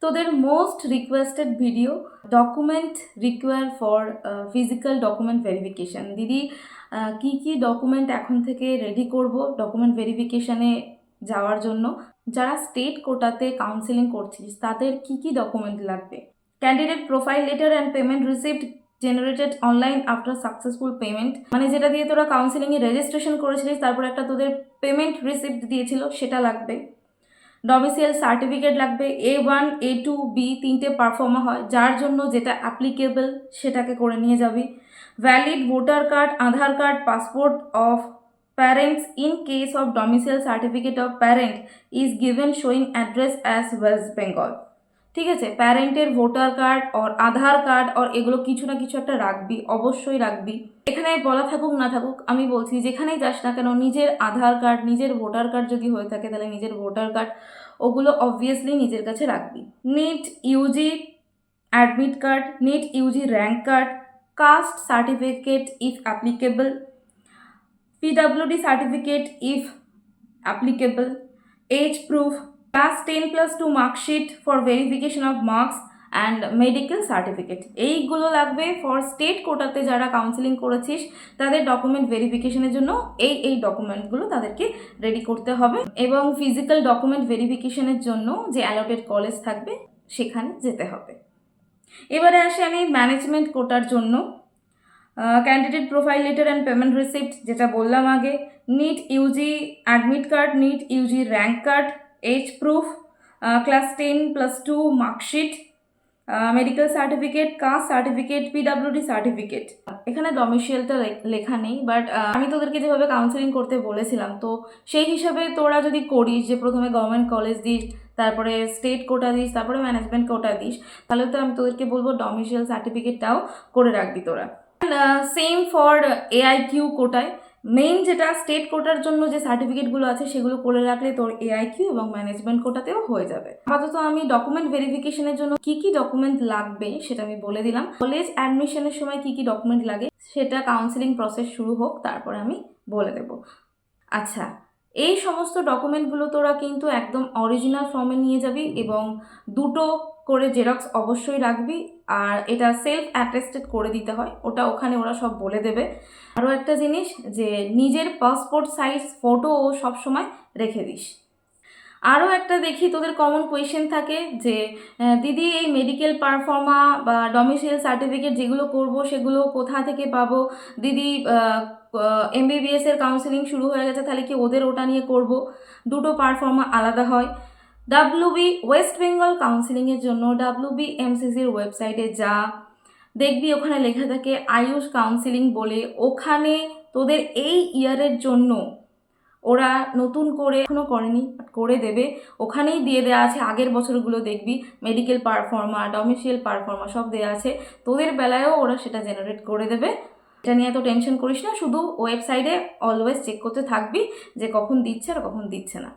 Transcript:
তোদের most requested video document require for physical document verification. দিদি কি কি ডকুমেন্ট এখন থেকে রেডি করব ডকুমেন্ট ভেরিফিকেশানে যাওয়ার জন্য? যারা স্টেট কোটাতে কাউন্সেলিং করছিস তাদের কি কি ডকুমেন্ট লাগবে? Candidate profile letter and payment receipt generated online after successful payment, মানে যেটা দিয়ে তোরা কাউন্সেলিংয়ে রেজিস্ট্রেশন করেছিলিস, তারপর একটা তোদের পেমেন্ট রিসিপ্ট দিয়েছিল, সেটা লাগবে। ডমিসাইল সার্টিফিকেট লাগবে, A1 A2 B তিনটে পারফর্মা হয়, যার জন্য যেটা অ্যাপ্লিকেবল সেটাকে করে নিয়ে যাবি। Valid voter card, Aadhaar card, passport of parents in case of domicile certificate of parent is given showing address as West Bengal। ঠিক আছে, প্যারেন্টের ভোটার কার্ড আর আধার কার্ড আর এগুলো কিছু না কিছু একটা রাখবি, অবশ্যই রাখবি। এখানে বলা থাকুক না থাকুক, আমি বলছি যেখানেই যাস না কেন নিজের আধার কার্ড, নিজের ভোটার কার্ড যদি হয়ে থাকে তাহলে নিজের ভোটার কার্ড ওগুলো অবভিয়াসলি নিজের কাছে রাখবি। NEET UG admit card, NEET UG rank card, caste certificate if applicable, PWD certificate if applicable, age proof, class 10+2 mark sheet for verification of marks and medical certificate। এইগুলো লাগবে for state কোটাতে যারা counselling করেছিস তাদের document ভেরিফিকেশনের জন্য। এই ডকুমেন্টগুলো তাদেরকে রেডি করতে হবে এবং ফিজিক্যাল ডকুমেন্ট ভেরিফিকেশনের জন্য যে অ্যালটেড কলেজ থাকবে সেখানে যেতে হবে। এবারে আসি আমি ম্যানেজমেন্ট কোটার জন্য। Candidate profile letter and payment receipt যেটা বললাম আগে, NEET UG admit card, NEET UG rank card, age proof, class 10+2 marksheet, medical certificate, caste certificate, PWD certificate. এখানে ডমিসাইলটা লেখা নেই, বাট আমি তোদেরকে যেভাবে কাউন্সেলিং করতে বলেছিলাম তো সেই হিসাবে তোরা যদি করিস যে প্রথমে গভর্নমেন্ট কলেজ দিস, তারপরে স্টেট কোটা দিস, তারপরে ম্যানেজমেন্ট কোটা দিস, তাহলে তো আমি তোদেরকে বলবো ডমিসাইল সার্টিফিকেটটাও করে রাখবি তোরা। সেম ফর AIQ কোটায়, মেইন যেটা স্টেট কোটার জন্য যে সার্টিফিকেটগুলো আছে সেগুলো করে রাখলে তোর AIQ এবং ম্যানেজমেন্ট কোটাতেও হয়ে যাবে। আপাতত আমি ডকুমেন্ট ভেরিফিকেশনের জন্য কি কি ডকুমেন্ট লাগবে সেটা আমি বলে দিলাম। কলেজ অ্যাডমিশনের সময় কি কি ডকুমেন্ট লাগে সেটা কাউন্সেলিং প্রসেস শুরু হোক তারপরে আমি বলে দেব। আচ্ছা, এই সমস্ত ডকুমেন্টগুলো তোরা কিন্তু একদম অরিজিনাল ফর্মে নিয়ে যাবি এবং দুটো করে জেরক্স অবশ্যই রাখবি, আর এটা সেলফ অ্যাটেস্টেড করে দিতে হয়, ওটা ওখানে ওরা সব বলে দেবে। আরও একটা জিনিস, যে নিজের পাসপোর্ট সাইজ ফটোও সবসময় রেখে দিস। আরও একটা দেখি তোদের কমন কোয়েশ্চেন থাকে যে দিদি এই মেডিকেল পারফর্মা বা ডমিসাইল সার্টিফিকেট যেগুলো করব সেগুলো কোথা থেকে পাবো? দিদি MBBS এর কাউন্সেলিং শুরু হয়ে গেছে, তাহলে কি ওদের ওটা নিয়ে করব? দুটো পারফর্মা আলাদা হয়। WB ওয়েস্ট বেঙ্গল কাউন্সেলিংয়ের জন্য WBMCCর ওয়েবসাইটে যা, দেখবি ওখানে লেখা থাকে আয়ুষ কাউন্সেলিং বলে। ওখানে তোদের এই ইয়ারের জন্য ওরা নতুন করে এখনও করেনি, করে দেবে, ওখানেই দিয়ে দেওয়া আছে আগের বছরগুলো। দেখবি মেডিকেল পারফর্মা, ডমিসাইল পারফর্মা সব দেওয়া আছে, তোদের বেলায়ও ওরা সেটা জেনারেট করে দেবে। এটা নিয়ে এত টেনশন করিস না, শুধু ওয়েবসাইটে অলওয়েজ চেক করতে থাকবি যে কখন দিচ্ছে আর কখন দিচ্ছে না।